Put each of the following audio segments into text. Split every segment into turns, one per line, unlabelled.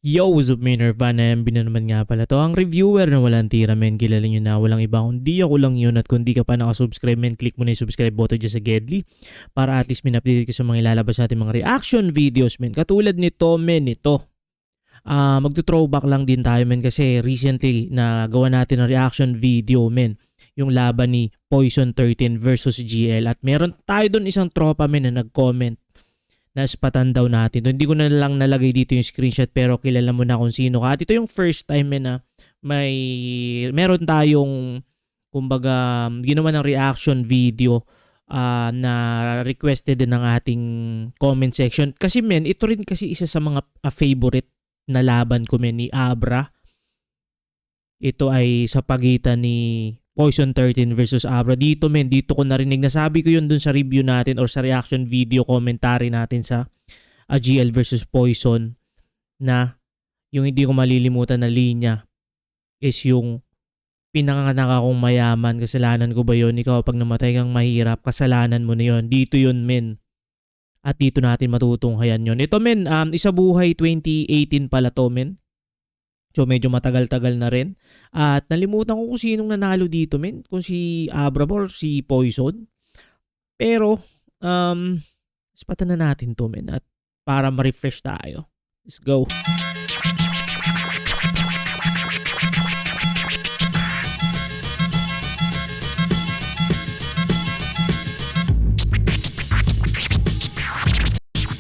Yo, what's up, Maynard Van MB na naman nga pala to. Ang reviewer na walang tira, men. Kilala nyo na, walang iba kundi ako lang yun. At kung di ka pa nakasubscribe, men, click mo na yung subscribe button dyan sa Gedli. Para at least min-update ka sa mga ilalabas natin mga reaction videos, men. Katulad nito, men, ito. Magto-throwback lang din tayo, men, kasi recently na gawa natin ng reaction video, men. Yung laban ni Poison 13 versus GL. At meron tayo doon isang tropa, men, na nag-comment na spatan daw natin. Hindi ko na lang nalagay dito yung screenshot pero kilala mo na kung sino ka. At ito yung first time na meron tayong kumbaga ginawa ng reaction video na requested din ng ating comment section. Kasi men, ito rin kasi isa sa mga favorite na laban ko, men, ni Abra. Ito ay sa pagitan ni Poison 13 versus Abra. Dito, men, dito ko narinig. Nasabi ko yun dun sa review natin or sa reaction video commentary natin sa GL versus Poison na yung hindi ko malilimutan na linya is yung pinanganak akong mayaman. Kasalanan ko ba yun? Ikaw pag namatay kang mahirap, kasalanan mo na yun. Dito yun, men. At dito natin matutunghayan yun. Ito, men, Isa Buhay 2018 pala to, men. So medyo matagal-tagal na rin. At nalimutan ko kung sinong nanalo dito, men. Kung si Abra or si Poison. Pero, spatan na natin to, men. At para ma-refresh tayo. Let's go.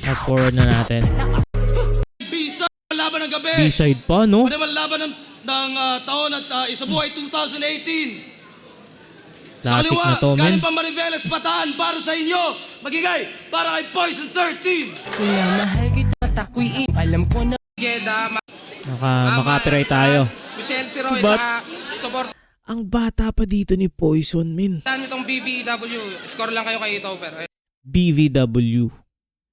Fast forward na natin.
Laban ng gabi.
B-side pa, no?
Ano naman laban ng taon at Isa Buhay 2018. Sa
Classic
kaliwa,
na to, men.
galing pa Mariveles Bataan para sa inyo. Magigay para kay Poison 13.
Kaya mahal kita takuin. Alam ko na.
Maka-copyright tayo.
Michelle Siroy
But,
sa support.
ang bata pa dito ni Poison, men.
Saan itong BVW? Score lang kayo kay Topper.
BVW.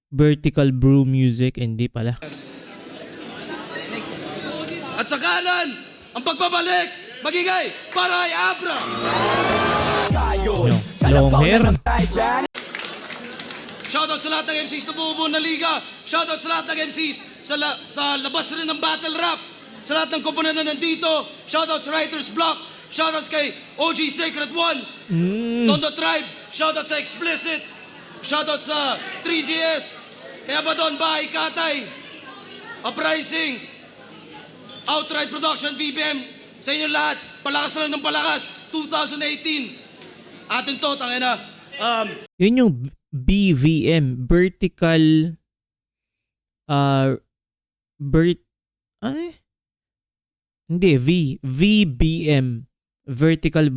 Vertical Brew Music. Hindi pala.
At sa kanan, ang pagbabalik, magigay para kay Abra.
Long hair.
Shoutout sa lahat ng MCs na bumubuo ng liga. Shoutout sa lahat ng MCs sa labas rin ng battle rap. Sa lahat ng komponen na nandito. Shoutout sa Writer's Block. Shoutout kay OG Sacred One. Tondo Tribe. Shoutout sa Explicit. Shoutout sa 3GS. Kaya ba doon, Bahay Katay. Uprising. Outright Production, VBM. Sa inyo lahat. Palakas lang ng palakas. 2018. Atin to, tangina.
Yun yung BVM, vertical hindi, VBM, vertical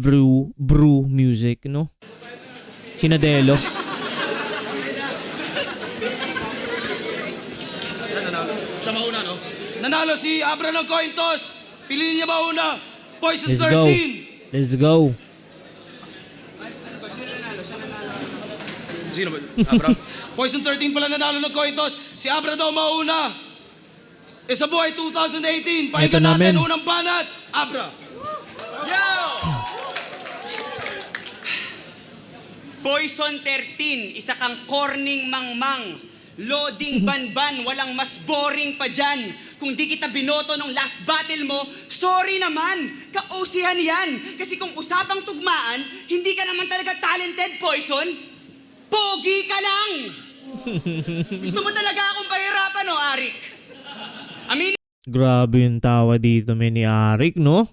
brew music, no? Sinadelo.
Siya mauna, no? Nanalo si Abra ng coin toss. Piliin niya mauna. Poison
Let's go.
13.
Let's go.
Sino ba? Abra. Poison 13 pala nanalo ng coin toss. Si Abra daw mauna. Isa Buhay 2018. Pakinggan natin unang banat. Abra.
Yo! Poison 13, isa kang corning mangmang. Loading banban, walang mas boring pa dyan. Kung di kita binoto nung last battle mo, sorry naman, ka-OC-han yan. Kasi kung usapang tugmaan, hindi ka naman talaga talented, Poison. Pogi ka lang! Gusto mo talaga akong pahirapan, no, Arik? Amin.
Grabe yung tawa dito, men, ni Arik, no?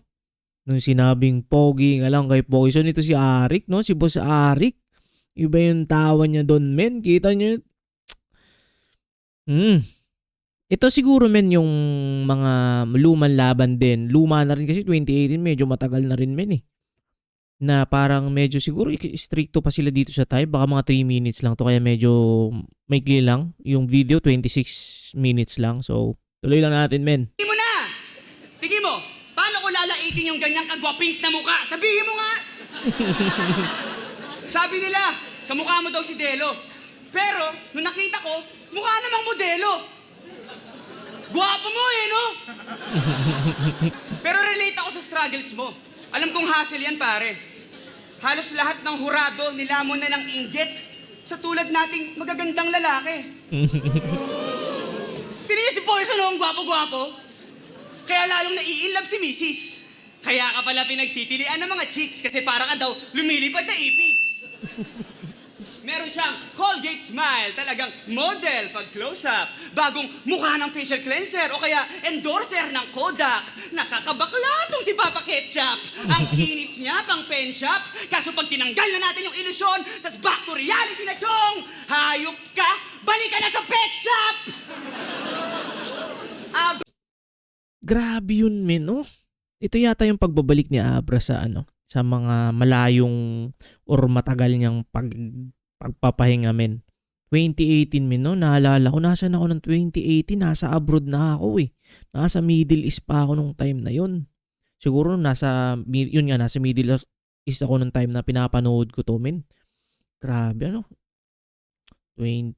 Nung sinabing pogi nga lang kay Poison, ito si Arik, no? Si Boss Arik. Iba yung tawa niya doon, men. Kita niyo. Ito siguro, men, yung mga lumang laban din. Luma na rin kasi 2018, medyo matagal na rin, men, eh. Na parang medyo siguro stricto pa sila dito sa time. Baka mga 3 minutes lang to, kaya medyo maikli lang. Yung video, 26 minutes lang. So, tuloy lang natin, men.
Tingin mo na! Tingin mo, paano ko lalaitin yung ganyang kagwapings na mukha? Sabihin mo nga! Sabi nila, kamukha mo daw si Delo. Pero, nung nakita ko, mukha namang modelo. Guwapo mo eh, no? Pero relate ako sa struggles mo. Alam kong hassle yan, pare. Halos lahat ng hurado nilamon na ng inggit sa tulad nating magagandang lalaki. Tingnan niyo si Poison, oh, ang gwapo-gwapo. Kaya lalong nai-inlove si Mrs. Kaya ka pala pinagtitilian ng mga chicks kasi para ka daw lumilipad na ipis. Meron siyang Colgate Smile, talagang model pag close-up. Bagong mukha ng facial cleanser o kaya endorser ng Kodak. Nakakabakla tong si Papa Ketchup. Ang kinis niya pang pen shop. Kaso pag tinanggal na natin yung ilusyon, tas back to reality na chong, hayop ka, balik ka na sa pet shop!
Grabe yun, men, oh. Ito yata yung pagbabalik ni Abra sa sa mga malayong or matagal niyang pagpapahinga, men. 2018, men, no? Naalala ko, nasaan ako ng 2018? Nasa abroad na ako, eh. Nasa Middle East pa ako nung time na yun. Siguro nasa Middle East ako nung time na pinapanood ko to, men. Grabe, 2018.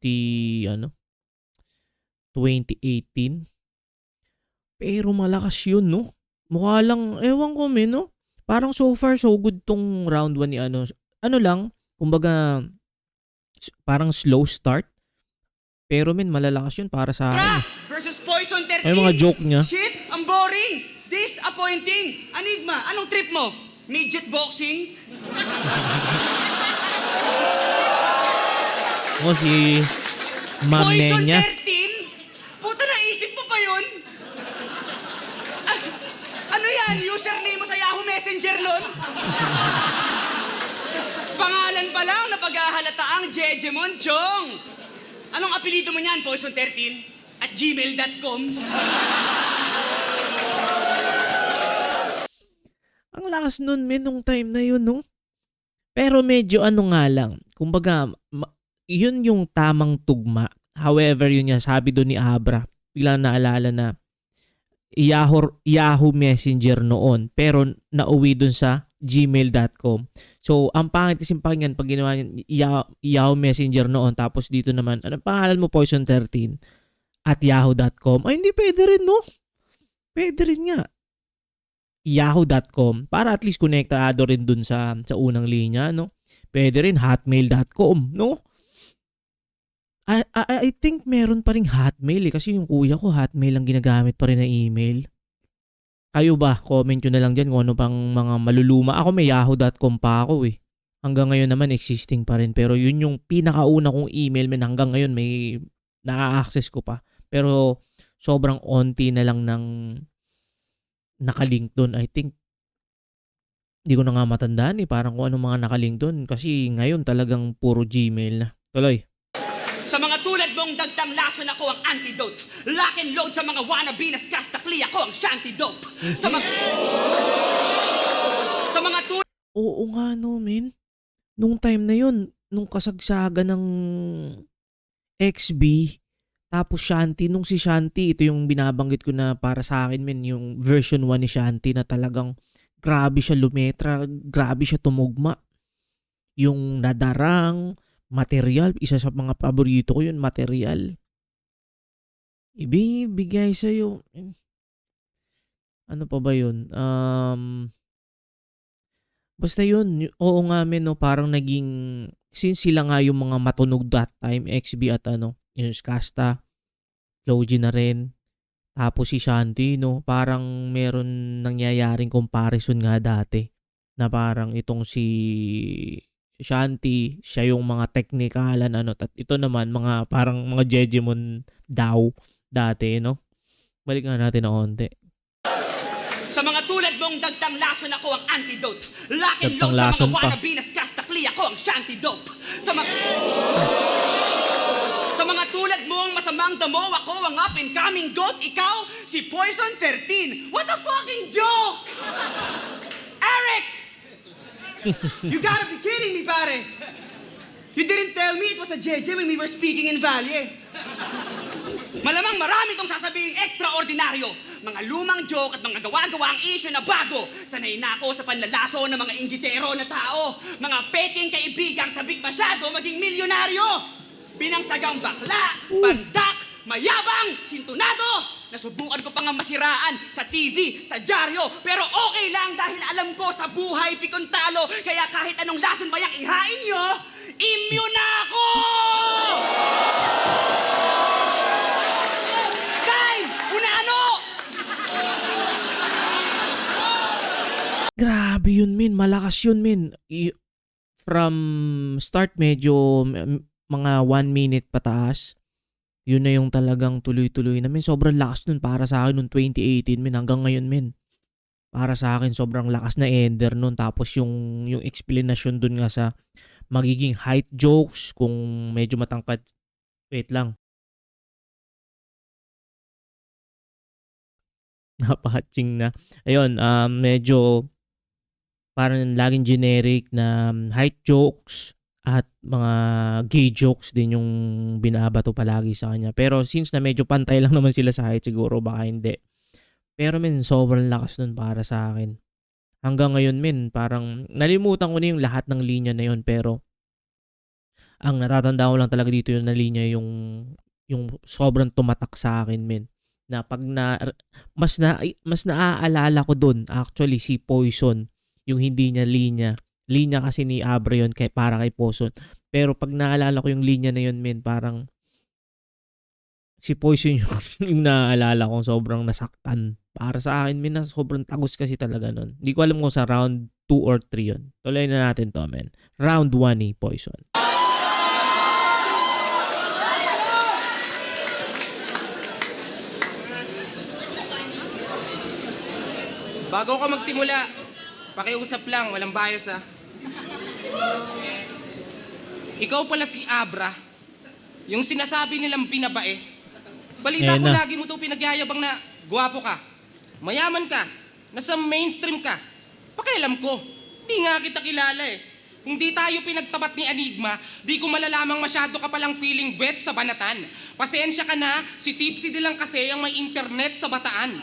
Pero malakas yun, no? Mukha lang, ewan ko, men, no? Parang so far, so good tong round 1 ni lang, kumbaga, parang slow start. Pero, men, malalakas yun para sa akin.
Versus Poison 13.
Ay, mga joke niya.
Shit, ang boring. Disappointing. Enigma, anong trip mo? Midget boxing?
O, si Ma'am
Poison
Nenya.
13? Puta, naisip mo pa yun? Ano yan? Username mo sa Yahoo Messenger nun? Pangalan pa lang na paghahalata ang Jejemon Chong. Anong apelido mo niyan, Poison 13? At gmail.com?
Ang lakas nun, men, nung time na yun, no? Pero medyo nga lang. Kumbaga, yun yung tamang tugma. However, yun nga, sabi doon ni Abra, biglang naalala na Yahoo Messenger noon, pero nauwi doon sa gmail.com. So, ang pangit kasing pakinggan pag ginawa niya Yahoo Messenger noon, tapos dito naman, anong pangalan mo, Poison 13? At yahoo.com. Ay, hindi pwede rin, no? Pwede rin nga. Yahoo.com, para at least konektado rin dun sa unang linya, no? Pwede rin hotmail.com, no? I think meron pa ring Hotmail, kasi yung kuya ko Hotmail ang ginagamit pa rin na email. Kayo ba? Comment nyo na lang dyan kung ano pang mga maluluma. Ako may yahoo.com pa ako, eh. Hanggang ngayon naman existing pa rin. Pero yun yung pinakauna kong email, man, hanggang ngayon may na-access ko pa. Pero sobrang onti na lang ng nakalink doon. I think hindi ko na nga matandaan, eh. Parang kung anong mga nakalink doon. Kasi ngayon talagang puro Gmail na. Tuloy.
Sa mga tulad mong dagdang lason ako ang antidote. Lock and load sa mga wannabe na skastakli ako ang shanty-dope. Sa mga tulad...
Oo nga, no, men. Nung time na yun, nung kasagsaga ng XB, tapos Shanty, nung si Shanty, ito yung binabanggit ko na para sa akin, men, yung version 1 ni Shanty na talagang grabe siya lumetra, grabe siya tumugma. Yung nadarang, material, isa sa mga paborito ko yun, material. Ibibigay sa'yo. Ano pa ba yun? Basta yun, oo nga, men, no, parang naging, since sila nga yung mga matunog that time, XB at yung Skasta, Floji na rin, tapos si Shanty, no, parang meron nangyayaring comparison nga dati, na parang itong si Shanty, siya yung mga teknikalan, at ito naman, mga parang mga Jejemon daw dati, no? Balik nga natin na onti.
Sa mga tulad mong dagdang lason ako ang antidote. Lock and
Dagdang
load sa
lason
mga
pa.
wannabe na skastakli ako ang shanty-dope. Sa mga tulad mo ang masamang damo, ako ang up-and-coming goat. Ikaw, si Poison 13. What a fucking joke! Eric! You gotta be kidding me, pare. You didn't tell me it was a JJ when we were speaking in Valle. Malamang marami tong sasabing ekstraordinaryo. Mga lumang joke at mga gawa-gawa ang issue na bago. Sanay na ako sa panlalaso ng mga inggitero na tao. Mga peking kaibigang sabik masyado maging milyonaryo. Binangsagang bakla, pandak, mayabang, sintunado. Nasubukan ko pa nga masiraan sa TV, sa dyaryo. Pero okay lang dahil alam ko sa buhay pikon talo. Kaya kahit anong lason ba yung ihain nyo, immune na ako! Time! Unano!
malakas yun, men. From start, medyo mga 1 minute pataas. Yun na yung talagang tuloy-tuloy na, men. Sobrang lakas nun para sa akin noong 2018, men. Hanggang ngayon, men. Para sa akin, sobrang lakas na ender nun. Tapos yung explanation dun nga sa magiging height jokes, kung medyo matangkad. Wait lang. Napaka-ching na. Ayun, medyo parang laging generic na height jokes at mga gay jokes din yung binabato palagi sa kanya. Pero since na medyo pantay lang naman sila sa height, siguro baka hindi. Pero men, sobrang lakas nun para sa akin. Hanggang ngayon, men, parang nalimutan ko na yung lahat ng linya na yun. Pero ang natatanda ko lang talaga dito yung na linya yung sobrang tumatak sa akin, men. Na pag mas naaalala ko doon actually si Poison, yung hindi niya linya kasi ni Abra yun para kay Poison. Pero pag naalala ko yung linya na yun, men, parang si Poison yung naaalala ko, sobrang nasaktan para sa akin, men. Sobrang tagus kasi talaga nun. Hindi ko alam kung sa round 2 or 3 yun. Tuloy na natin to, men. Round 1 ni Poison.
Bago ka magsimula, pakiusap lang, walang bias ha. Ikaw pala si Abra, yung sinasabi nilang binabae. Balita
Ayan
ko
na.
lagi mo daw pinagyayabang na gwapo ka, mayaman ka, nasa mainstream ka. Pakialam ko, di nga kita kilala eh. Kung di tayo pinagtapat ni Enigma, di ko malalamang masyado ka palang feeling vet sa banatan. Pasensya ka na, si Tipsy di lang kasi ang may internet sa Bataan.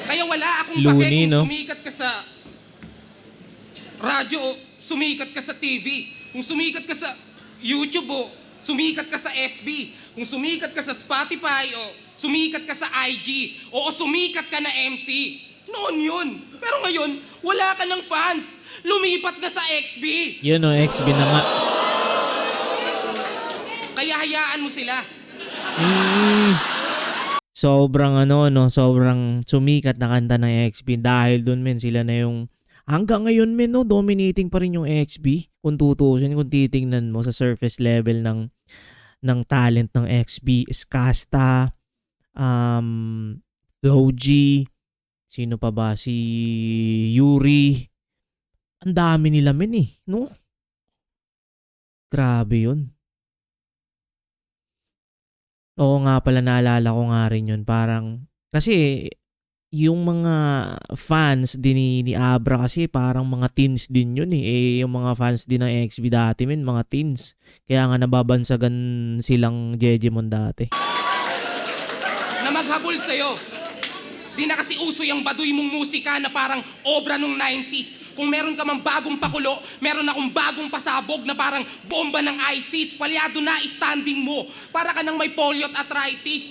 Kaya wala akong
Looney,
pake kung
no?
sumikat ka sa radyo o sumikat ka sa TV. Kung sumikat ka sa YouTube o sumikat ka sa FB. Kung sumikat ka sa Spotify o sumikat ka sa IG. O sumikat ka na MC. Noon yun. Pero ngayon, wala ka ng fans. Lumipat na sa XB.
Yun o, XB na nga.
Kaya hayaan mo sila.
Sobrang sobrang sumikat na kanta ng XB. Dahil dun, men, sila na yung hanggang ngayon, men, no, dominating pa rin yung XB. Kung tutusin, kung titingnan mo sa surface level ng talent ng XB, Skasta, Flo G, sino pa ba? Si Yuri. Ang dami nila, men, eh, no? Grabe yun. Oo nga pala, naalala ko nga rin yun. Parang, kasi yung mga fans din ni Abra kasi parang mga teens din yun eh. Yung mga fans din ng XB dati, men, mga teens. Kaya nga nababansagan silang Jejemon dati.
Na maghabol sa'yo. Di na kasi uso yung baduy mong musika na parang obra nung 90s. Kung meron ka mang bagong pakulo, meron akong bagong pasabog na parang bomba ng ISIS. Palyado na standing mo. Para ka nang may polio at arthritis.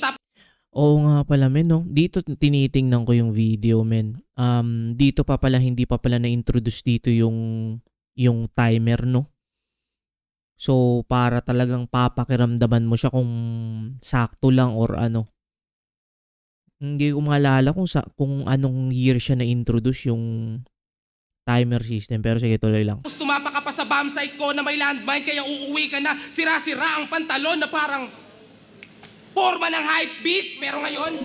Oo nga pala, men, no? Dito tinitingnan ko yung video, men. Dito pa pala, hindi pa pala na-introduce dito yung timer, no? So, para talagang papakiramdaman mo siya kung sakto lang or ano. Hindi ko maalala kung anong year siya na-introduce yung timer system. Pero sige, tuloy lang.
Tapos tumapa ka pa sa bomb site ko na may landmine kaya uuwi ka na sira-sira ang pantalon na parang forma ng hype beast. Pero ngayon,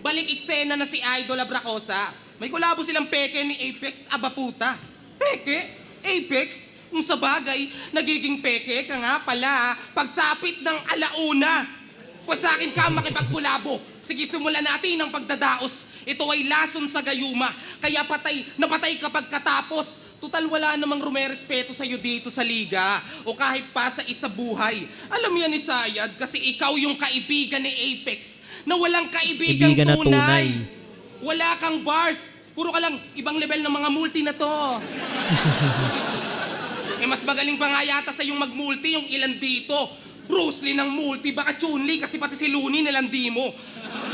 balik eksena na si Idol Abracosa. May kolabo silang peke ni Apex Abaputa. Peke? Apex? Kung sa bagay, nagiging peke ka nga pala pagsapit ng alauna. Kung sa akin ka makipagkulabo, sige simulan natin ang pagdadaos. Ito ay lason sa gayuma, kaya napatay kapag katapos. Tutal wala namang rumerespeto sa'yo dito sa liga o kahit pa sa isa buhay. Alam yan ni Sayad kasi ikaw yung kaibigan ni Apex na walang kaibigang
Kaibigan na tunay.
Wala kang bars. Puro ka lang ibang level ng mga multi na to. Mas magaling pa nga yata sa yung mag-multi yung ilan dito. Bruce Lee ng multi, baka Chun-Li kasi pati si Looney nilandi mo.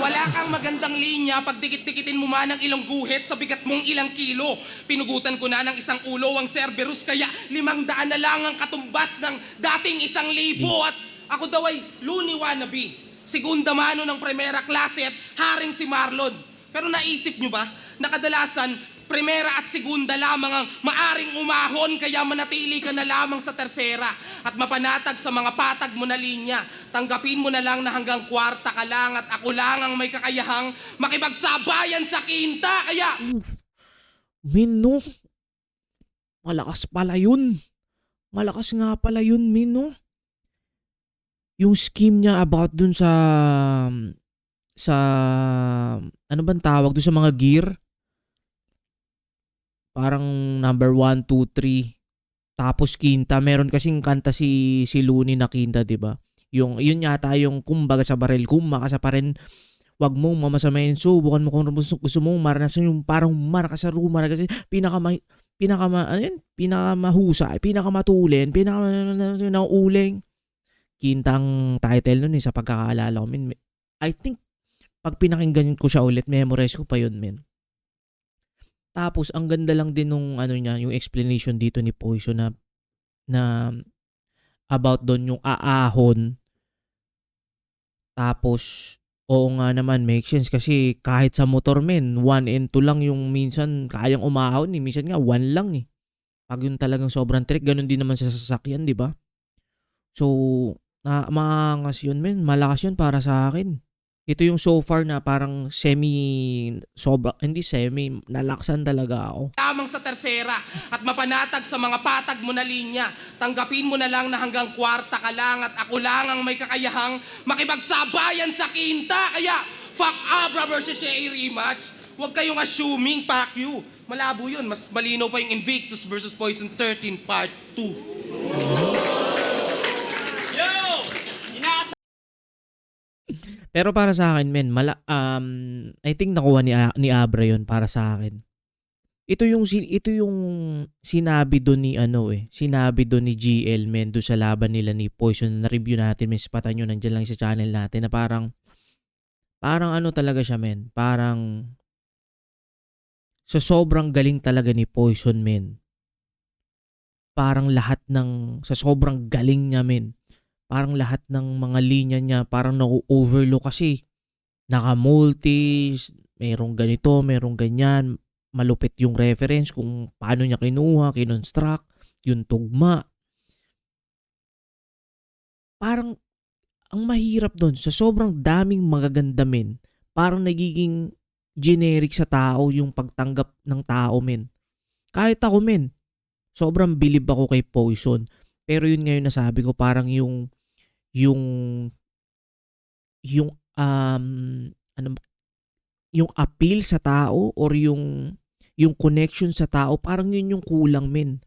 Wala kang magandang linya pag dikit-dikitin mo man ang ilong guhit sa bigat mong ilang kilo. Pinugutan ko na ng isang ulo ang Cerberus kaya 500 na lang ang katumbas ng dating 1,000 at ako daw ay Looney wannabe. Segunda mano ng primera klase at haring si Marlon. Pero naisip nyo ba na kadalasan Primera at segunda lamang ang maaring umahon, kaya manatili ka na lamang sa tersera at mapanatag sa mga patag mo na linya. Tanggapin mo na lang na hanggang kwarta ka lang at ako lang ang may kakayahang makipagsabayan sa kinta. Kaya
Min, no? Malakas pala yun. Malakas nga pala yun, Min, no? Yung scheme niya about dun sa ano bang tawag dun sa mga gear? Parang number 1, 2, 3. Tapos quinta, meron kasing kanta si Looney na quinta, 'di ba? Yung yun yata yung kumbaga sa baril, kumakasa pa rin. Wag mong mamasamayin, subukan mo kung gusto mong maranasan yung parang marka sa rumar kasi pinakamahusay, pinakamatulin, pinakamatulin, Quintang title nun sa pagkakaalala ko, min. I think pag pinakinggan ko siya ulit, memorize ko pa yun, men. Tapos ang ganda lang din nung ano niya, yung explanation dito ni Poison na about doon yung aahon. Tapos oo nga naman, make sense kasi kahit sa motor, men, 1 and 2 lang yung minsan kayang umahon, minsan nga 1 lang eh. Pag yung talagang sobrang trick, ganun din naman sa sasakyan, di ba? So, maangas yun, men. Malakas yun para sa akin. Ito yung so far na parang hindi semi, nalaksan talaga ako.
lamang sa tersera at mapanatag sa mga patag mo na linya. Tanggapin mo na lang na hanggang kwarta ka lang at ako lang ang may kakayahang makipagsabayan sa kinta. Kaya, fuck Abra versus Shay rematch. Huwag kayong assuming, fuck you. Malabo yun. Mas malinaw pa yung Invictus versus Poison 13 Part 2.
Pero para sa akin, men, I think nakuha ni Abra yun para sa akin. Ito yung sinabi doon ni sinabi doon ni GL, men, doon sa laban nila ni Poison na review natin, men, spatan nyo, nandiyan lang sa channel natin na parang ano talaga siya, men, parang sa sobrang galing talaga ni Poison, men. Parang lahat sa sobrang galing niya, men. Parang lahat ng mga linya niya parang na-overlook kasi naka-multi, merong ganito, merong ganyan, malupit yung reference kung paano niya kinuha, kinonstruct, yung tugma. Parang ang mahirap doon, sa sobrang daming magaganda, men, parang nagiging generic sa tao yung pagtanggap ng tao, men. Kahit ako, men, sobrang bilib ako kay Poison. Pero yun ngayon nasabi ko, parang yung appeal sa tao or yung connection sa tao, parang yun yung kulang, men.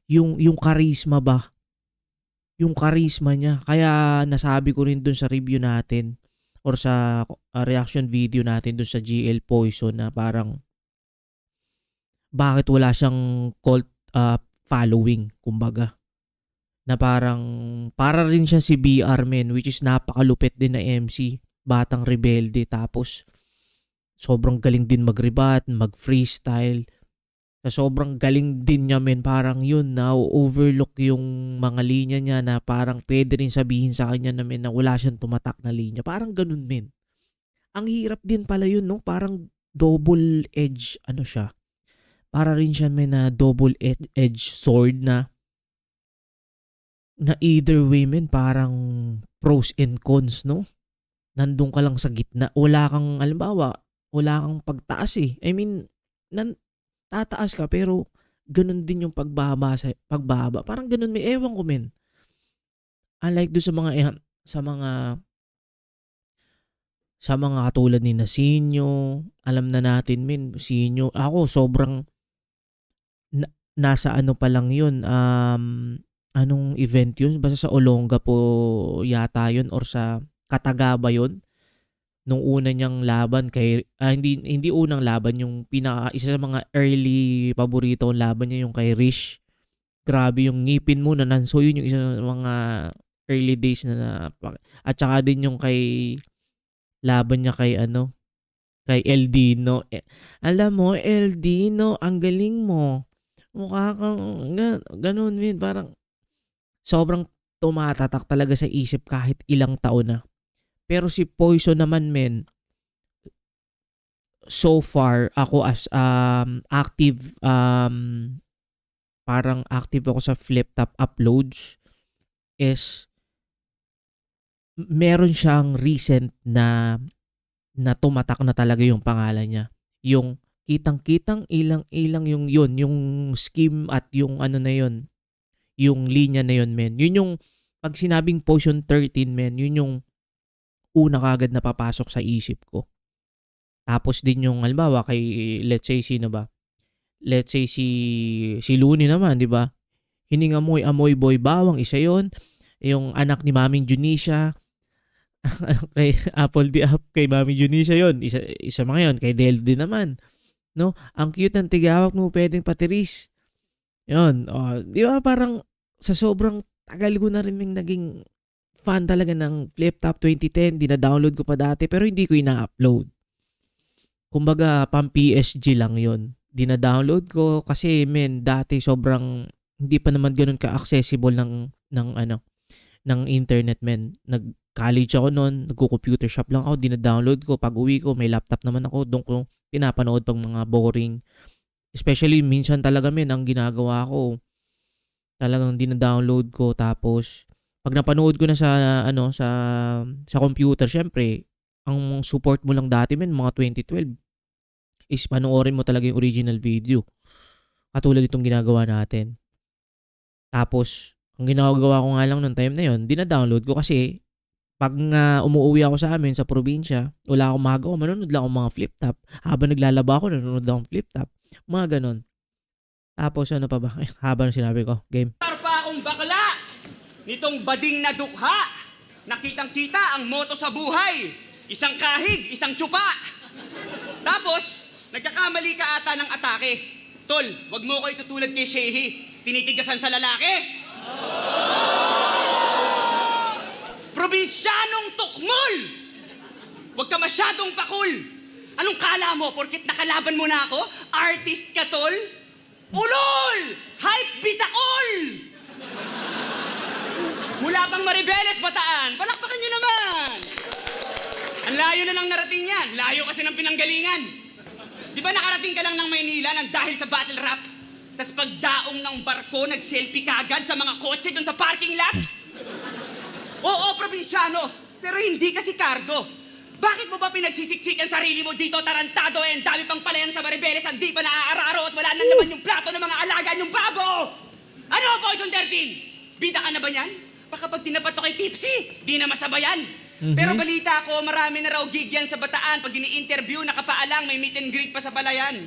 Yung charisma ba? Yung charisma niya. Kaya nasabi ko rin dun sa review natin or sa reaction video natin dun sa GL Poison na parang bakit wala siyang cult following, kumbaga. Na parang para rin siya si BR, men, which is napakalupit din na MC, batang rebelde, tapos sobrang galing din mag-rebat, mag-freestyle. Sa sobrang galing din niya, men, parang yun na overlook yung mga linya niya na parang pwede rin sabihin sa kanya na, men, na wala siyang tumatak na linya. Parang ganun, men. Ang hirap din pala yun, no? Parang double edge siya. Para rin siya, men, na double edge sword na either way, men, parang pros and cons, no? Nandun ka lang sa gitna. Wala kang, halimbawa, wala kang pagtaas eh. I mean, tataas ka pero ganun din yung pagbaba. Parang ganun, may ewan ko, men. Unlike doon sa mga katulad ni Nasinyo, alam na natin, men, Sinyo. Ako, sobrang nasa ano pa lang yun, anong event yun? Basta sa Olonga po yata yun or sa Katagaba yun. Nung una niyang laban kay hindi unang laban, yung isa sa mga early paborito kong laban niya yung kay Rish. Grabe yung ngipin mo na nanso, yun yung isa sa mga early days na at saka din yung kay laban niya kay kay Eldino. Alam mo, Eldino, ang galing mo. Mukha kang ganun, min, parang sobrang tumatatak talaga sa isip kahit ilang taon na. Pero si Poison naman, men, so far ako as active parang active ako sa flip top uploads is meron siyang recent na tumatak na talaga yung pangalan niya. Yung kitang-kitang ilang-ilang yung scheme at yung ano na yun, yung linya na yun, men. Yun yung pag sinabing Potion 13, men, yun yung una kagad na papasok sa isip ko. Tapos din yung halimbawa kay let's say sino ba? Let's say si Looney naman, 'di ba? Hininga mo'y amoy boy bawang, isa 'yon. Yung anak ni Maming Junisha kay Apple the App kay Mami Junisha 'yon. Isa mga 'yon kay Del din naman. No? Ang cute ng tigawak mo, pwedeng patiris. 'Yon. Oh, 'di ba parang sa sobrang tagal ko na rin naging fan talaga ng Flip Top 2010, dina-download ko pa dati pero hindi ko ina-upload. Kumbaga pang PSG lang 'yon. Dina-download ko kasi men dati sobrang hindi pa naman ganoon ka-accessible ng internet men. Nag-college ako noon, nagko-computer shop lang ako, dina-download ko. Pag-uwi ko, may laptop naman ako, doon ko pinapanood pang mga boring. Especially minsan talaga men ang ginagawa ko. Talagang dina-download ko tapos pag napanood ko na sa computer, syempre, ang support mo lang dati men mga 2012 is panoorin mo talaga yung original video. Katulad itong ginagawa natin. Tapos, ang ginagawa ko nga lang nung time na yon, dina-download ko kasi pag umuwi ako sa amin sa probinsya, wala akong magawa, manonood lang ako mga flip top. Habang naglalaba ako, nanonood lang akong flip top. Mga ganon. Tapos ano pa ba? Ay, haba ng sinabi ko. Game.
Pa akong bakla nitong bading na dukha. Nakitang-kita ang moto sa buhay. Isang kahig, isang tsupa. Tapos, nagkakamali ka ata ng atake. Tol, wag mo ko itutulad kay Shehi. Tinitigasan sa lalaki. Probinsyanong tukmol! Huwag ka masyadong pakul. Anong kala mo? Porkit nakalaban mo na ako? Artist ka, tol? Ulol! Hype bisakol! Mula pang Maribeles, Bataan. Palakpakan nyo naman! Ang layo na ng narating yan. Layo kasi ng pinanggalingan. Di ba nakarating ka lang ng Maynila nang dahil sa battle rap? Tapos pagdaong ng barko, nag-selfie ka agad sa mga kotse doon sa parking lot? Oo, probinsyano. Pero hindi kasi Cardo. Bakit mo ba pinagsisiksikan sarili mo dito, tarantado, ang dami pang palayan sa Maribeles, hindi pa naaararo at wala nang naman yung plato ng mga alaga yung babo? Ano, Poison 13? Bida ka na ba yan? Baka pag tinapat to kay Tipsy, di na masabayan. Pero balita ko, marami na raw gig yan sa Bataan. Pag ini-interview, nakapaalang, may meet and greet pa sa palayan.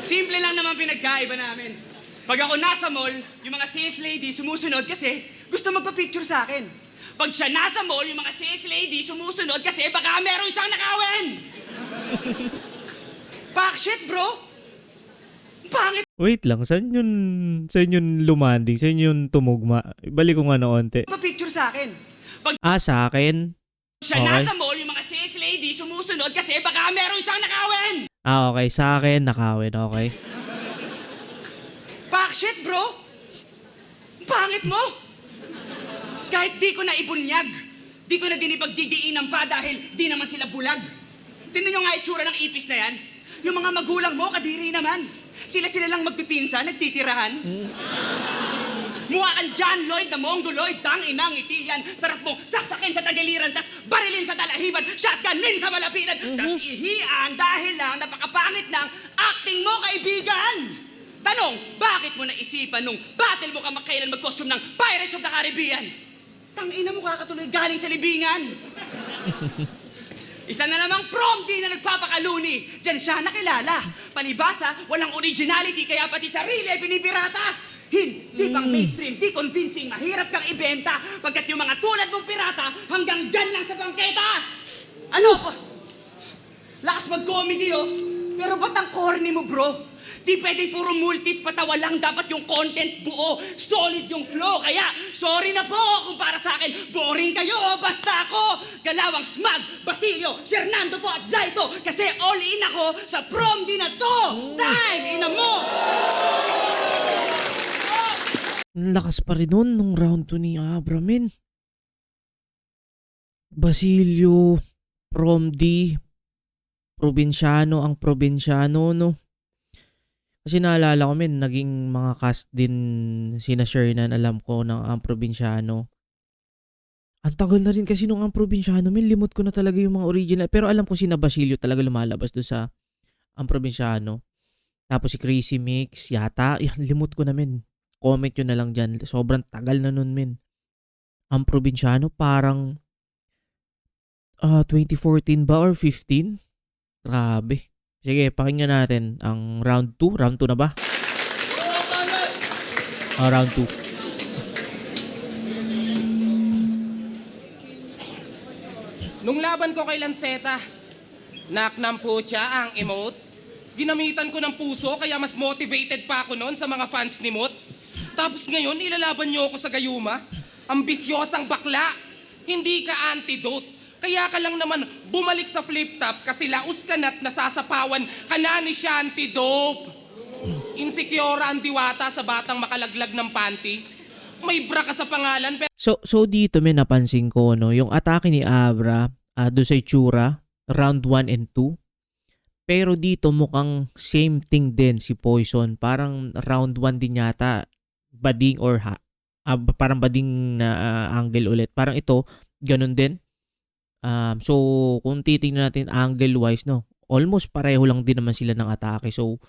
Simple lang naman pinagkaiba namin. Pag ako nasa mall, yung mga sales lady sumusunod kasi gusto magpa-picture sa akin. Pag siya nasa mall, yung mga sales lady sumusunod kasi baka meron siyang nakawin. Bakshit, bro? Pangit
Wait lang, saan yun lumanding? Saan yun tumugma? Ibalik ko nga na onte.
pa-picture sa akin. Pag
Sa akin?
siya
Okay.
nasa mall, yung mga sales lady sumusunod kasi baka meron siyang nakawin.
Okay. Sa akin, nakawin. Okay.
Bakshit, bro? Pangit mo? Kahit di ko na ibunyag, di ko na dinipagdidiinan pa dahil di naman sila bulag. Tingnan nyo nga itsura ng ipis na yan. Yung mga magulang mo, kadiri naman. Sila lang magpipinsa, nagtitirahan. Mukha kang John Lloyd na Mongoloid, tang-inang ngiti yan. Sarap mo saksakin sa tagiliran, tas barilin sa talahiban, shotgunin sa malapitan, tas ihian dahil lang napakapangit ng acting mo, kaibigan. Tanong, bakit mo naisipan nung battle mo kamakailan mag-costume ng Pirates of the Caribbean? Tang-ina mo kakatuloy galing sa libingan. Isa na namang prom di na nagpapakaluni. Diyan siya nakilala. Palibasa, walang originality kaya pati sarili ay pinipirata. Hindi pang mainstream, di convincing, mahirap kang ibenta. Pagkat yung mga tulad mong pirata, hanggang dyan lang sa bangketa. Ano po? Lakas mag-comedy oh. Pero ba't ang corny mo bro? Di pwedeng puro multit patawa lang, dapat yung content buo, solid yung flow. Kaya, sorry na po kung para sa akin, boring kayo, basta ako. Galawang Smag, Basilio, Fernando po at Zaito. Kasi all in ako sa prom din na to. Time, ina mo!
Ang lakas pa rin nun nung round 2 ni Abramin. Basilio, Prom D, probinsyano, no? Kasi naalala ko, men, naging mga cast din sina Shernan, alam ko, ng ang probinsyano. Ang tagal na rin kasi nung ang probinsyano, men, limot ko na talaga yung mga original. Pero alam ko sina Basilio talaga lumalabas doon sa ang probinsyano. Tapos si Crazy Mix, yata. Yan, limot ko na, men. Comment yun na lang dyan. Sobrang tagal na nun, men. Ang probinsyano, parang 2014 ba or 15? Grabe. Sige, pakinggan natin ang round 2. Round 2 na ba? Round 2.
Nung laban ko kay Lanceta, naknampo siya ang emote. Ginamitan ko ng puso kaya mas motivated pa ako noon sa mga fans ni Mot. Tapos ngayon, ilalaban niyo ako sa gayuma. Ambisyosang bakla. Hindi ka antidote. Kaya ka lang naman bumalik sa flip top kasi laos ka na't nasasapawan ka na ni Shanty Dope. Insecure ang diwata sa batang makalaglag ng panty. May bra ka sa pangalan pero
So dito may napansin ko, no, yung atake ni Abra doon sa itsura, round 1 and 2. Pero dito mukhang same thing din si Poison. Parang round 1 din yata, bading or parang bading na angle ulit. Parang ito, ganun din. So kung titingnan natin angle-wise, no, almost pareho lang din naman sila ng atake. So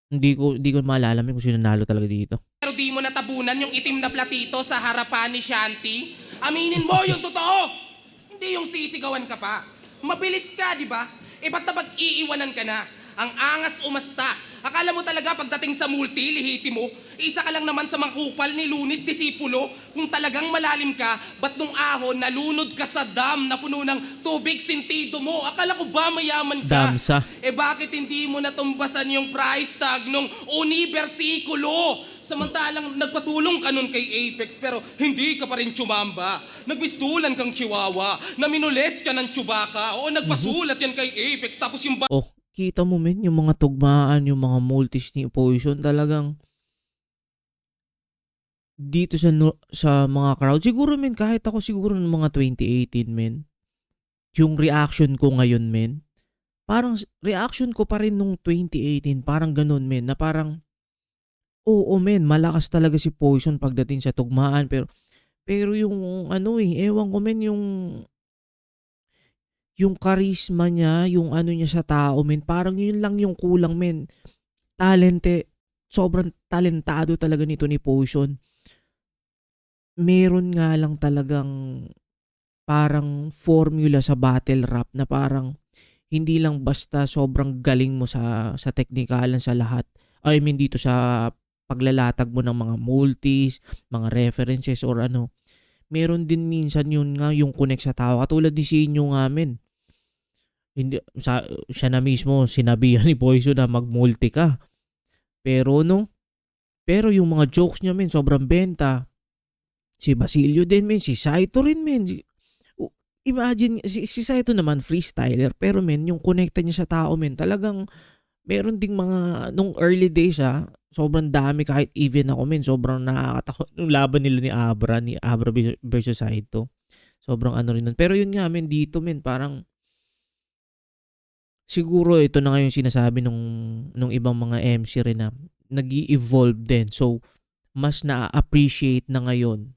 hindi ko malalaman kung sino nalo talaga dito.
di mo natabunan yung itim na platito sa harapan ni Shanty. Aminin mo yung totoo! Hindi yung sisigawan ka pa. Mabilis ka, di ba? Ba't na iiwanan ka na? Ang angas umasta. Akala mo talaga pagdating sa multi, lihiti mo, isa ka lang naman sa mga kupal ni Lunit Disipulo. Kung talagang malalim ka, ba't nung ahon nalunod ka sa dam na puno ng tubig sintido mo? Akala ko ba mayaman ka?
Damsa.
Bakit hindi mo natumbasan yung price tag nung unibersikulo? Samantalang nagpatulong ka nun kay Apex pero hindi ka pa rin tsumamba. Nagbistulan kang chihuahua, naminules ka ng Chewbacca, o nagpasulat yan kay Apex tapos yung
Kita mo, men, yung mga tugmaan, yung mga multis ni Poison, talagang dito sa mga crowd. Siguro, men, kahit ako siguro ng mga 2018, men, yung reaction ko ngayon, men, parang reaction ko pa rin nung 2018, parang ganun, men, na parang, oo, men, malakas talaga si Poison pagdating sa tugmaan, pero yung, ewan ko, men, yung charisma niya, yung ano niya sa tao, men, parang yun lang yung kulang, men. Sobrang talentado talaga nito ni Poison. Meron nga lang talagang parang formula sa battle rap na parang hindi lang basta sobrang galing mo sa teknikalan sa lahat. I mean dito sa paglalatag mo ng mga multis, mga references or ano. Meron din minsan yun nga yung connect sa tao. Katulad ni Sinyo nga, men. Siya na mismo sinabihan ni Poison na mag-multi ka. Pero yung mga jokes niya, men, sobrang benta. Si Basilio din, men, si Saito rin, men. Imagine, si Saito naman freestyler, pero men, yung connecta niya sa tao, men, talagang meron ding mga, nung early days sobrang dami, kahit even ako, men, sobrang nakakatakot nung laban nila ni Abra versus Saito. Sobrang ano rin nun. Pero yun nga, men, dito, men, parang siguro ito na nga yung sinasabi nung ibang mga MC rin na nag-i-evolve din. So, mas na-appreciate na ngayong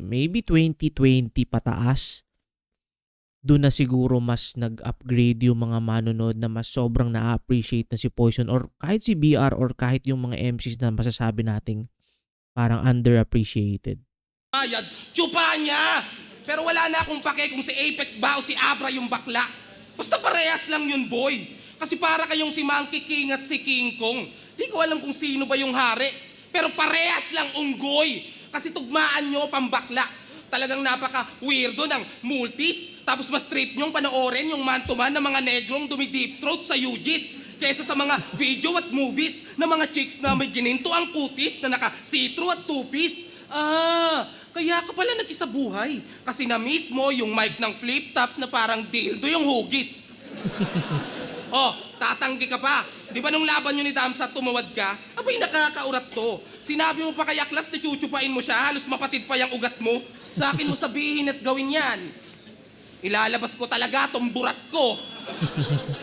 maybe 2020 pataas. Doon na siguro mas nag-upgrade yung mga manonood na mas sobrang na-appreciate na si Poison or kahit si BR or kahit yung mga MCs na masasabi nating parang underappreciated.
Ayad, tsupa niya! Pero wala na akong pake kung si Apex ba o si Abra yung bakla. Basta parehas lang yun, boy. Kasi para kayong si Monkey King at si King Kong. Di ko alam kung sino ba yung hari. Pero parehas lang unggoy. Kasi tugmaan nyo pambakla. Talagang napaka-weirdo ng multis. Tapos mas trip nyong panoorin yung man-to-man ng mga negrong dumi-deep throat sa UGs. Kaysa sa mga video at movies na mga chicks na may gininto ang kutis na naka-see-through at two-piece. Kaya ka pala nag-isabuhay. Kasi na-miss mo yung mic ng flip-top na parang dildo yung hugis. Tatanggi ka pa. Di ba nung laban nyo ni Damsa tumawad ka? Abay, nakakaurat to. Sinabi mo pa kay Aklas na chuchupain mo siya, halos mapatid pa yung ugat mo. Sa akin mo sabihin at gawin yan. Ilalabas ko talaga tong burat ko.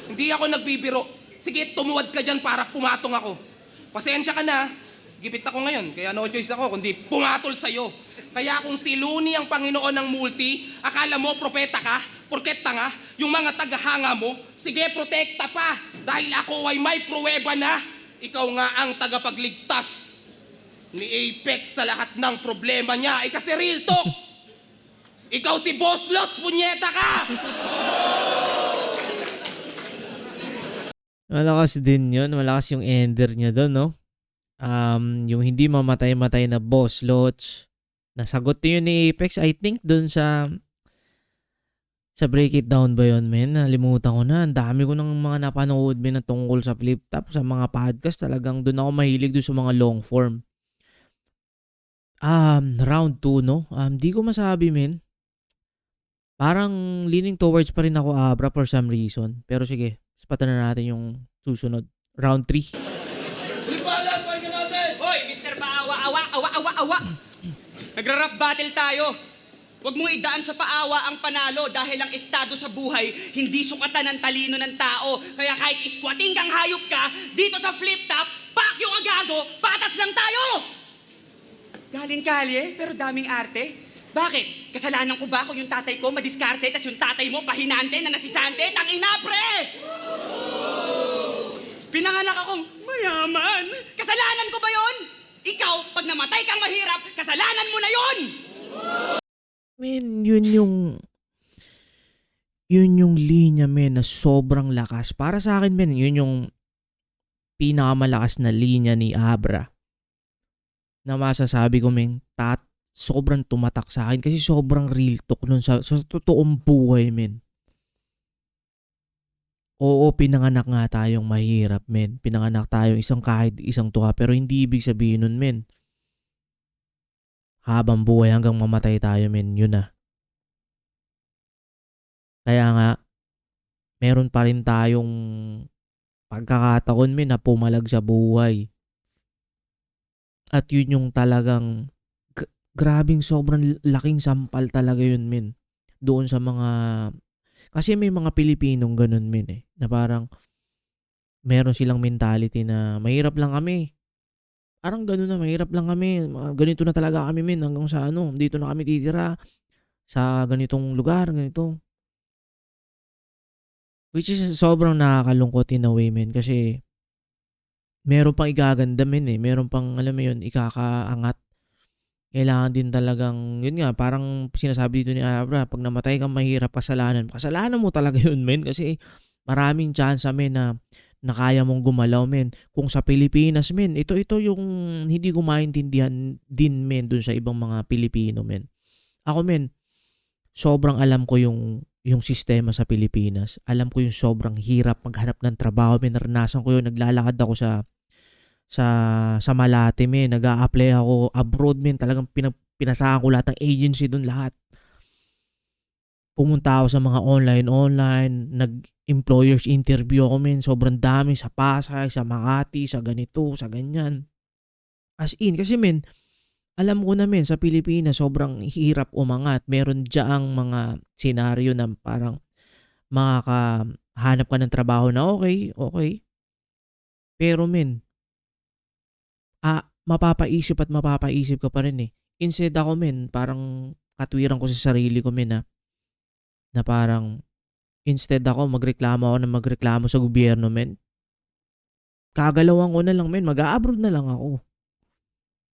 Hindi ako nagbibiro. Sige, tumuwad ka dyan para pumatong ako. Pasensya ka na. Gipit ako ngayon, kaya no choice ako kundi pumatol sa'yo. Kaya kung si Looney ang Panginoon ng multi, akala mo propeta ka? Porket tanga, yung mga tagahanga mo, sige, protekta pa. Dahil ako ay may pruweba na. Ikaw nga ang tagapagligtas ni Apex sa lahat ng problema niya. Kasi real talk, ikaw si Boss Lots, punyeta ka!
Malakas din yun. Malakas yung ender niya doon, no? Yung hindi mamatay-matay na Boss Lots. Nasagot yun ni Apex, I think, doon sa Break It Down ba yun, men? Nalimutan ko na. Ang dami ko ng mga napanood, men, na tungkol sa flip top, sa mga podcast. Talagang doon ako mahilig doon sa mga long form. Round 2, no? Di ko masabi, men. Parang leaning towards pa rin ako Abra for some reason. Pero sige, spatan na natin yung susunod. Round 3.
Lipalan, pakinggan natin!
Hoy, Mr. Paawa! Nagra-rap battle tayo. Huwag mong idaan sa paawa ang panalo dahil ang estado sa buhay hindi sukatan ng talino ng tao. Kaya kahit isquating kang hayop ka, dito sa flip top, pakyo ka gago, patas lang tayo! Galing kalye, pero daming arte. Bakit? Kasalanan ko ba kung yung tatay ko madiskarte, tas yung tatay mo pahinante na nasisante? Tangina, pre! Pinanganak akong mayaman. Kasalanan ko ba yon? Ikaw, pag namatay kang mahirap, kasalanan mo na yon!
Men, yun yung linya, men, na sobrang lakas. Para sa akin, men, yun yung pinakamalakas na linya ni Abra. Na masasabi ko, men, sobrang tumatak sa akin kasi sobrang real talk nun sa totoong buhay, men. Oo, pinanganak nga tayong mahirap, men. Pinanganak tayong kahit isang tuka, pero hindi ibig sabihin nun, men, habang buhay hanggang mamatay tayo, men, yun na. Kaya nga, meron pa rin tayong pagkakataon, men, na pumalag sa buhay. At yun yung talagang grabing sobrang laking sampal talaga yun, men. Doon sa mga... Kasi may mga Pilipinong ganun, men, eh. Na parang meron silang mentality na mahirap lang kami. Parang gano'n na, mahirap lang kami. Ganito na talaga kami, men. Hanggang sa dito na kami titira. Sa ganitong lugar, ganito. Which is sobrang nakakalungkot in a way, men. Kasi meron pang igaganda, men, eh. Meron pang, alam mo yun, ikakaangat. Kailangan din talagang, yun nga, parang sinasabi dito ni Abra, pag namatay kang mahirap, kasalanan mo talaga yun, men. Kasi maraming chance, men, na kaya mong gumalaw, men. Kung sa Pilipinas, men, ito yung hindi ko maintindihan din, men, dun sa ibang mga Pilipino, men. Ako, men, sobrang alam ko yung sistema sa Pilipinas. Alam ko yung sobrang hirap maghanap ng trabaho, men. Naranasan ko yun, naglalakad ako sa Malate, men. Nag-a-apply ako abroad, men. Talagang pinasahan ko lahat ng agency dun, lahat. Pumunta ako sa mga online, nag-employers interview ako, men. Sobrang dami sa Pasay, sa Makati, sa ganito, sa ganyan. As in, kasi, men, alam ko na, men, sa Pilipinas, sobrang hirap umangat. Meron dyang mga senaryo na parang makakahanap ka ng trabaho na okay. Pero, men, mapapaisip ka pa rin, eh. Instead ako, men, parang katwiran ko sa sarili ko, men, na parang instead ako magreklamo sa gobyerno, men, kagalawan ko na lang, men, mag-a-abroad na lang ako.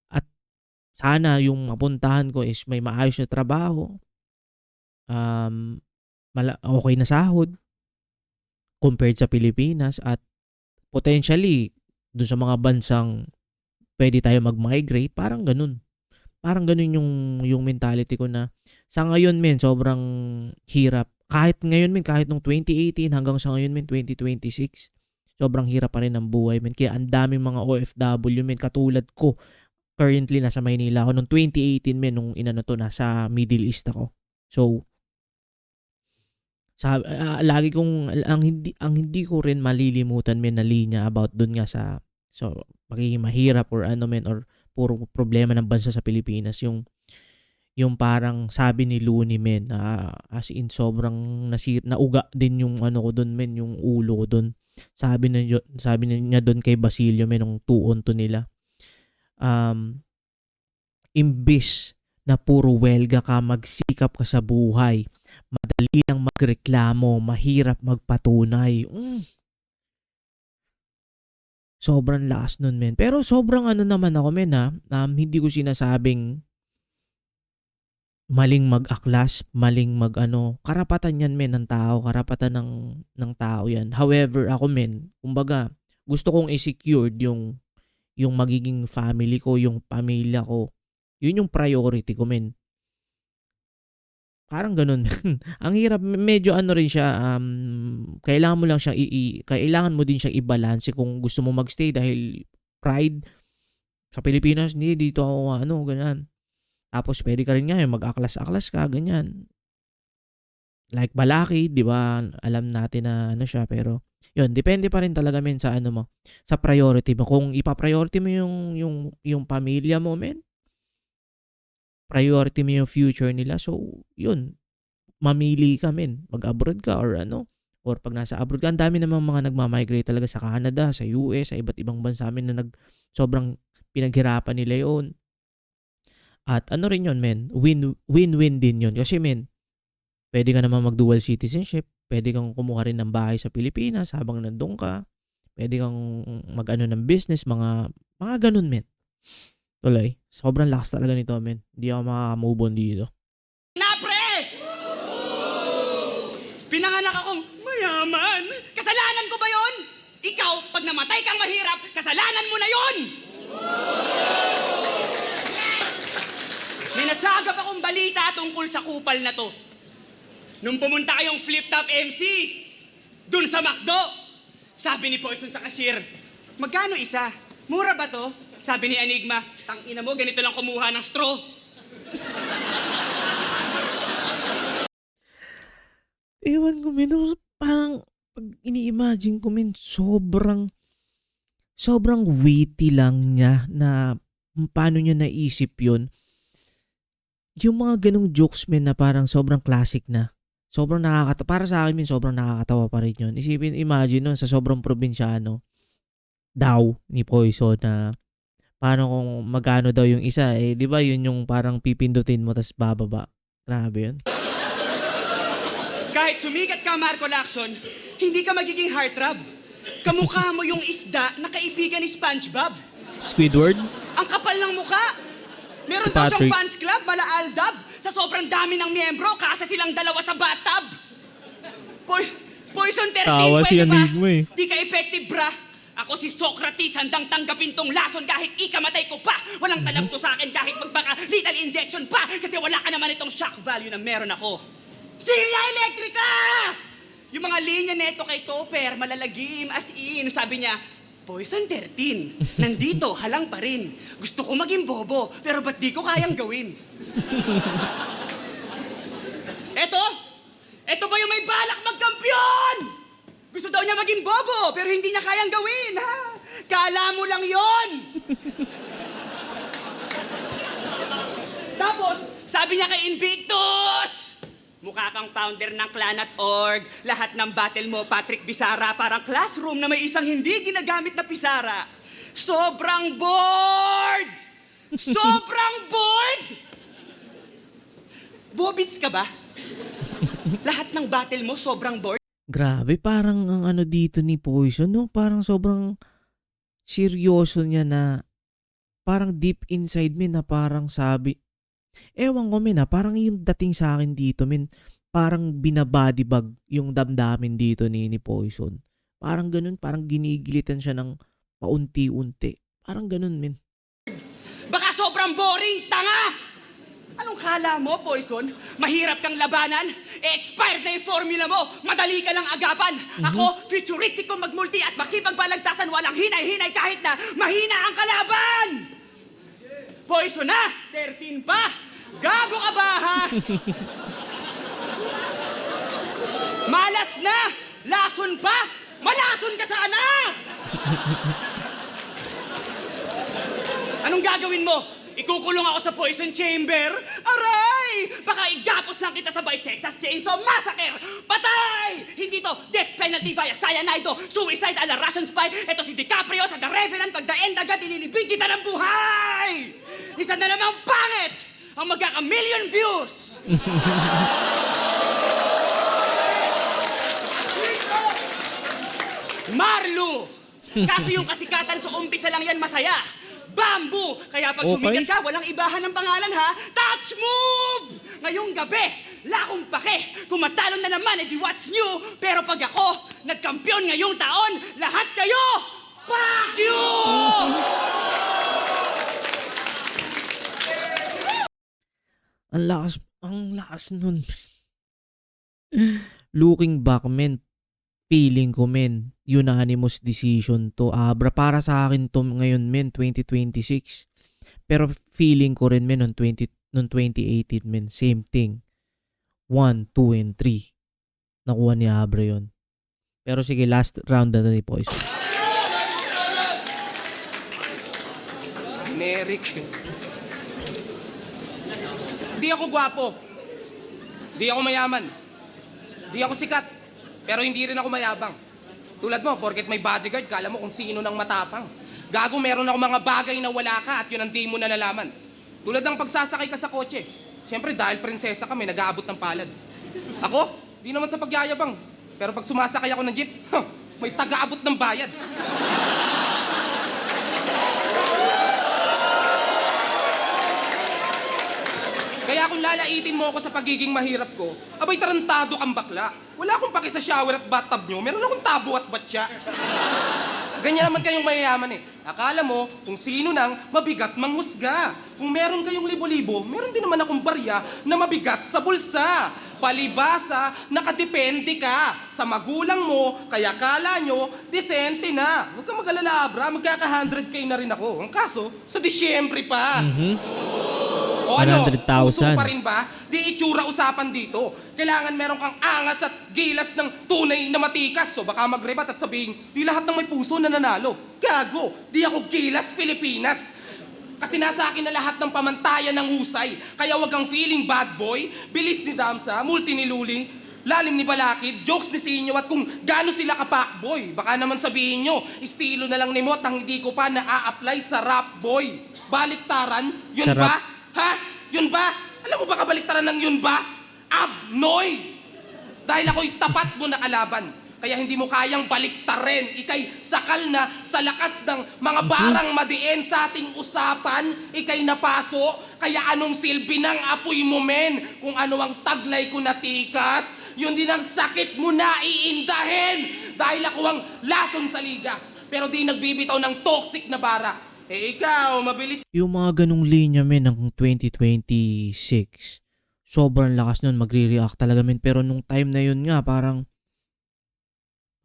At sana yung mapuntahan ko is may maayos na trabaho, okay na sahod compared sa Pilipinas, at potentially dun sa mga bansang pwede tayo mag-migrate, parang ganun. Parang ganun yung mentality ko na sa ngayon, men, sobrang hirap. Kahit ngayon, men, kahit nung 2018 hanggang sa ngayon, men, 2026, sobrang hirap pa rin ang buhay, men. Kaya ang daming mga OFW, men, katulad ko. Currently, nasa Maynila ako. Nung 2018, men, nung nasa Middle East ako. So, lagi kong, ang hindi ko rin malilimutan, men, na linya about dun nga sa, magiging mahirap or men, or puro problema ng bansa sa Pilipinas, yung yung parang sabi ni Looney men, as in sobrang nauga din yung ano ko doon men, yung ulo ko doon. Sabi niya doon kay Basilio men, nung 2-on-2 nila. Imbis na puro welga ka, magsikap ka sa buhay. Madali lang magreklamo, mahirap magpatunay. Sobrang lakas nun men. Pero sobrang ano naman ako men hindi ko sinasabing maling mag-aklas, maling mag-ano, karapatan yan men ng tao, karapatan ng tao yan. However, ako men, kumbaga, gusto kong i-secured yung magiging family ko, yung pamilya ko. Yun yung priority ko men. Parang ganun. Ang hirap, medyo ano rin siya, kailangan mo lang siya kailangan mo din siya i-balance kung gusto mo magstay dahil pride sa Pilipinas, hindi dito ako ganyan. Tapos pwede ka rin nga mag-aklas-aklas ka, ganyan. Like Balaki, 'di ba? Alam natin na ano siya, pero yun, depende pa rin talaga men sa ano mo, sa priority mo. Kung ipa-priority mo yung pamilya mo men, priority mo yung future nila. So, yun, mamili ka men, mag-abroad ka or ano, or pag nasa abroad ka, ang dami namang mga nagmamigrate talaga sa Canada, sa US, sa iba't ibang bansa men na sobrang pinaghirapan nila yun. At ano rin yun men, win-win din yun. Kasi men, pwede ka naman mag-dual citizenship, pwede kang kumuha rin ng bahay sa Pilipinas habang nandun ka, pwede kang mag-ano ng business, mga ganun men. Tuloy, sobrang lakas talaga nito men. Hindi ako maka-move on dito.
Na, pre! Pinanganak akong mayaman. Kasalanan ko ba yon? Ikaw, pag namatay kang mahirap, kasalanan mo na yon! May nasagap akong balita tungkol sa kupal na to. Nung pumunta kayong flip-top MCs, dun sa McDo, sabi ni Poison sa cashier, magkano isa? Mura ba to? Sabi ni Enigma, tangina mo, ganito lang kumuha ng straw.
Ewan ko men, parang pag ini-imagine ko men, sobrang witty lang niya na paano niya naisip yun. Yung mga ganong jokes men na parang sobrang classic na. Sobrang nakakatawa. Para sa akin men, sobrang nakakatawa pa rin yun. Imagine nun sa sobrang probinsyano daw ni Poison na paano kung magkano daw yung isa. Di ba yun yung parang pipindutin mo tas bababa. Grabe yun.
Kahit sumikat ka, Marco Lacson, hindi ka magiging heartthrob. Kamukha mo yung isda na kaibigan ni SpongeBob.
Squidward?
Ang kapal ng mukha. Meron
Si
daw siyang
Patrick.
fans club, mala Aldab. Sa sobrang dami ng miyembro, kasya silang dalawa sa bathtub. Poison 13,
Tawa si
pwede ba?
Enigma eh.
Di ka effective, bra. Ako si Socrates, handang tanggapin tong lason kahit ikamatay ko pa. Walang talab to sa akin kahit magpaka-lethal injection pa. Kasi wala ka naman itong shock value na meron ako. Silya Electrica! Yung mga linya neto kay Topper, malalagim, as in. Sabi niya, Poison 13, nandito, halang pa rin. Gusto ko maging bobo, pero ba't di ko kayang gawin? Eto ba yung may balak magkampiyon? Gusto daw niya maging bobo, pero hindi niya kayang gawin, ha? Kala mo lang yon. Tapos, sabi niya kay Invictus, mukha kang founder ng Clan.org. Lahat ng battle mo, Patrick Bisara, parang classroom na may isang hindi ginagamit na pisara. Sobrang bored! Sobrang bored! Bobits ka ba? Lahat ng battle mo, sobrang bored?
Grabe, parang ang ano dito ni Poison, no? Parang sobrang seryoso niya na parang deep inside me na parang sabi, ewan ko men parang yung dating sa akin dito men, parang binabodybag yung damdamin dito ni Poison. Parang ganun, parang ginigilitan siya ng paunti-unti. Parang ganun men.
Baka sobrang boring, tanga! Anong kala mo, Poison? Mahirap kang labanan? Expired na yung formula mo. Madali ka lang agapan. Ako, futuristic kong magmulti at makipagbalagtasan. Walang hinay-hinay kahit na mahina ang kalaban. Poison na! 13 pa! Gago ka ba, ha? Malas na! Lason pa! Malason ka sana! Anong gagawin mo? Ikukulong ako sa poison chamber? Aray! Baka igapos lang kita sa Bay Texas Chainsaw Massacre! Patay! Hindi to death penalty via cyanide to, suicide a la Russian spy. Ito si DiCaprio sa The Revenant, pag the end agad, ililibing kita ng buhay! Isa na namang pangit ang magkaka-million views! Marlo! Kasi yung kasikatan sa umpisa lang yan masaya. Bamboo! Kaya pag
Okay.
sumikat ka, walang ibahan ng pangalan ha. Touch move! Ngayong gabi, lakong pake. Kung matalo na naman, edi what's new? Pero pag ako, nagkampiyon ngayong taon, lahat kayo, fuck you!
Ang lakas nun. Looking back, men, feeling ko, men, unanimous decision to. Abra, para sa akin to ngayon, men, 2026. Pero feeling ko rin, men, noong 2018, men, same thing. 1, 2, and 3. Nakuha ni Abra yun. Pero sige, last round na ni Poison.
Generic. Di ako gwapo. Di ako mayaman. Di ako sikat. Pero hindi rin ako mayabang. Tulad mo, porket may bodyguard, kala mo kung sino nang matapang. Gago, meron ako mga bagay na wala ka at yun ang di mo na nalaman. Tulad ng pagsasakay ka sa kotse. Siyempre, dahil prinsesa kami, nag-aabot ng palad. Ako, di naman sa pagyayabang. Pero pag sumasakay ako ng jeep, may taga-abot ng bayad. Kaya kung lalaitin mo ako sa pagiging mahirap ko, abay tarantado kang bakla. Wala akong paki sa shower at bathtub nyo, meron akong tabo at batya. Ganyan naman kayong mayayaman eh. Akala mo kung sino nang mabigat manghusga. Kung meron kayong libo-libo, meron din naman akong barya na mabigat sa bulsa. Palibasa, nakadepende ka sa magulang mo, kaya kala nyo, disente na. Huwag kang mag-alala, Abra, magkaka-100K na rin ako. Ang kaso, sa Disyembre pa. O ano,
100,000.
puso pa rin ba? Di itsura usapan dito. Kailangan meron kang angas at gilas ng tunay na matikas. So baka magrebat at sabihin, di lahat ng may puso na nanalo. Gago, di ako gilas Pilipinas. Kasi nasa akin na lahat ng pamantayan ng husay. Kaya wag kang feeling bad boy, bilis ni Damsa, multi ni Luli, lalim ni Balakid, jokes ni Sinyo at kung gaano sila ka-packboy. Baka naman sabihin nyo, estilo na lang ni Mot ang hindi ko pa na-a-apply sa rap boy. Baliktaran, yun
Sa
ba?
rap.
Ha? Yun ba? Alam mo ba kabaliktaran ng yun ba? Abnoy! Dahil ako'y tapat mo na kalaban. Kaya hindi mo kayang baliktarin. Ika'y sakal na sa lakas ng mga barang madiin sa ating usapan. Ika'y napaso. Kaya anong silbi ng apoy mo, men? Kung ano ang taglay ko na tikas, yun din ang sakit mo na iindahin. Dahil ako ang lason sa liga. Pero di nagbibitaw ng toxic na bara. Eh ikaw, mabilis.
Yung mga ganong linya, men, ng 2026, sobrang lakas nun, magre-react talaga, men. Pero nung time na yun nga, parang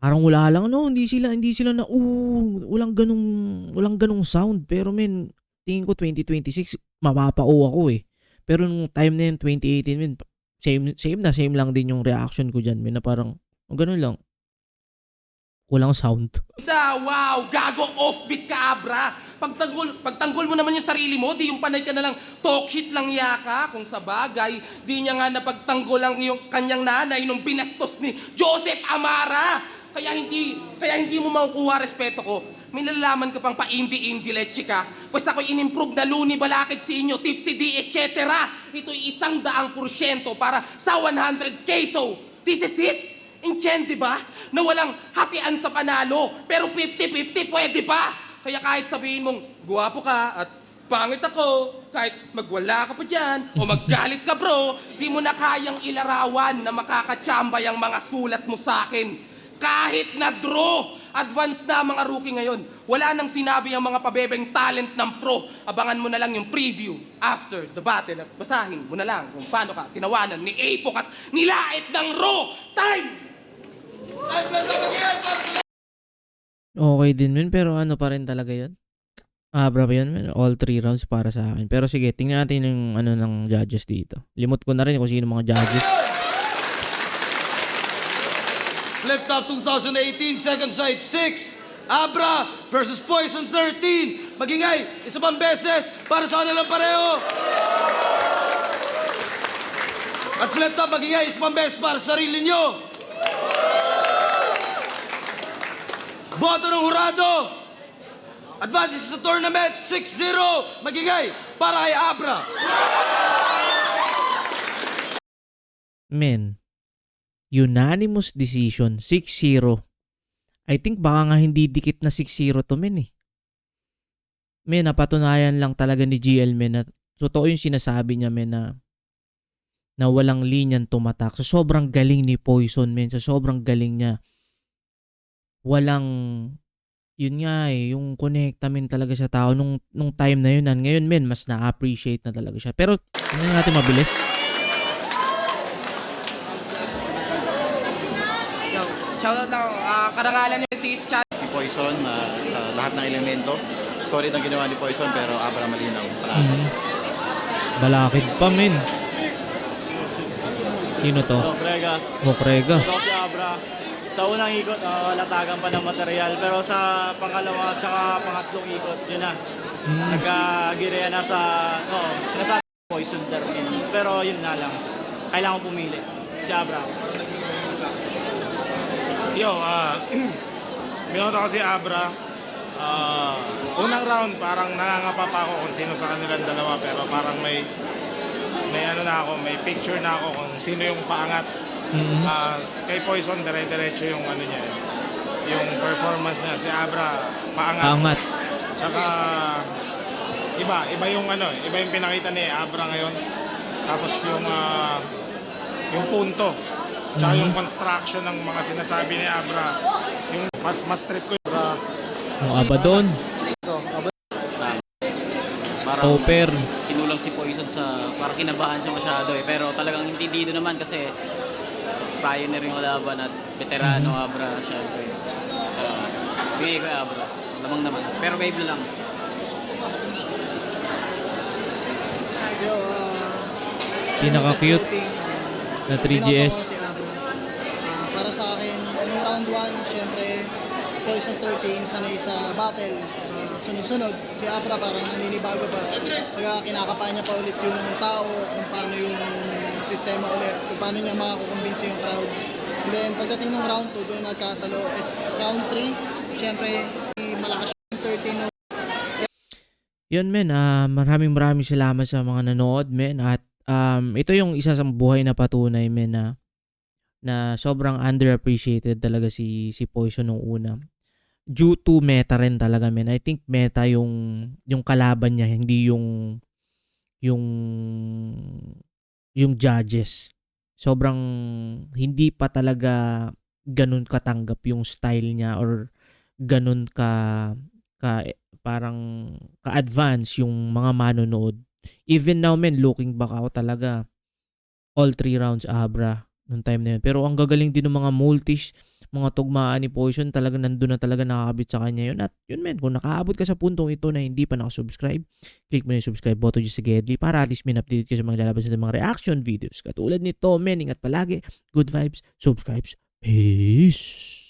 wala lang, no, hindi sila na, walang ganong sound. Pero, men, tingin ko 2026, mapapao ako eh. Pero nung time na yun, 2018, men, same lang din yung reaction ko dyan, men, na parang, ganun lang. Walang sound.
Wow, gago, offbeat ka, Abra. Pagtanggol mo naman yung sarili mo, di yung panay ka na lang talk shit lang yaka. Kung sa bagay, di niya nga napagtanggol ang yung kanyang nanay nung binastos ni Joseph Amara. Kaya hindi mo makukuha respeto ko. May nalalaman ka pang pa-indie leche ka. Pues ako'y in-improve na Luni Balakid sa inyo, Tipsy D, etc. Ito'y 100% para sa 100K. So, this is it. Di ba? Na walang hatian sa panalo. Pero 50-50 pwede ba? Kaya kahit sabihin mong guwapo ka at pangit ako, kahit magwala ka pa dyan, o maggalit ka bro, di mo na kayang ilarawan na makakatsambay ang mga sulat mo sa akin. Kahit na draw, advance na ang mga rookie ngayon. Wala nang sinabi ang mga pabebeng talent ng pro. Abangan mo na lang yung preview after the battle at basahin mo na lang kung paano ka tinawanan ni Apok at nilait ng Raw. Time!
Okay din, men, pero ano pa rin talaga yun? Abra pa yun, men. All 3 rounds para sa akin. Pero sige, tingnan natin yung ano ng judges dito. Limot ko na rin kung sino mga judges.
Flip Top 2018, second side 6. Abra versus Poison 13. Magingay, isa pang beses para sa kanilang pareho. At flip top, magigay is pang-best para sa sarili nyo. Boto ng hurado. Advantage sa tournament, 6-0. Magigay para kay Abra.
Men, unanimous decision, 6-0. I think baka nga hindi dikit na 6-0 to, men eh. Men, napatunayan lang talaga ni GL, men, na totoo yung sinasabi niya, men, na walang linyan tumatak. So, sobrang galing ni Poison, men. So, sobrang galing niya. Walang, yun nga eh, yung connecta, men, talaga sa tao. Nung time na yun, ngayon, men, mas na-appreciate na talaga siya. Pero, hindi natin mabilis.
Shoutout lang, karangalan ni Sis Chat.
Si Poison sa lahat ng elemento. Sorry na ginawa ni Poison pero Abra malinaw.
Balakid pa, men. Sino to?
Mokrega.
Mokrega.
Ito si Abra. Sa unang ikot, latagan pa ng material. Pero sa pangalawa at saka pangatlong ikot, yun na. Nagkagireya na sa, sinasabi Poison termin. Pero yun na lang. Kailangan pumili. Si Abra.
Binoto ko si Abra. Unang round parang nangangapa pa ako kung sino sa kanilang dalawa pero parang may ano na ako, may picture na ako kung sino yung paangat. Kay Poison dire-diretso yung ano niya, yung performance niya. Si Abra paangat.
Paangat.
Tsaka iba yung iba yung pinakita ni Abra ngayon. Tapos yung punto. Tsaka yung construction ng mga sinasabi ni Abra, yung mas trip ko yung Abra.
Yung Abaddon.
Parang
Topper.
kinulang si Poison sa parang kinabahan siya masyado eh. Pero talagang intindido naman kasi pioneer yung laban at veterano Abra syempre. Bigay ko Abra. Lamang naman. Pero wave lang.
Pinaka-cute na 3GS.
Si Abra. Para sa akin, yung round 1, syempre, si Poison 13, sanay sa battle. Sunod-sunod, si Abra parang naninibago pa. Pagka kinakapa niya pa ulit yung tao, kung paano yung sistema ulit, kung paano niya makakukumbinsi yung crowd. And then, pagdating ng round 2, doon nagkatalo. At round 3, syempre, malakas yung 13
Yun, men. Maraming salamat sa mga nanood, men. At ito yung isa sa buhay na patunay, men, na sobrang underappreciated talaga si Poison nung una. Due to meta rin talaga, men. I think meta yung kalaban niya, hindi yung judges. Sobrang hindi pa talaga ganun katanggap yung style niya or ganun parang ka-advance yung mga manonood. Even now, men, looking back ako talaga, all 3 rounds Abra nung time na yun. Pero ang gagaling din ng mga multis, mga tugmaan ni Poison, talaga nandun na talaga nakakabit sa kanya yun. At yun, men, kung nakaabot ka sa puntong ito na hindi pa nakasubscribe, click mo na yung subscribe button dyan sa Gedli para at least may update ka sa mga lalabas na mga reaction videos. Katulad nito, men, ingat palagi, good vibes, subscribes, peace!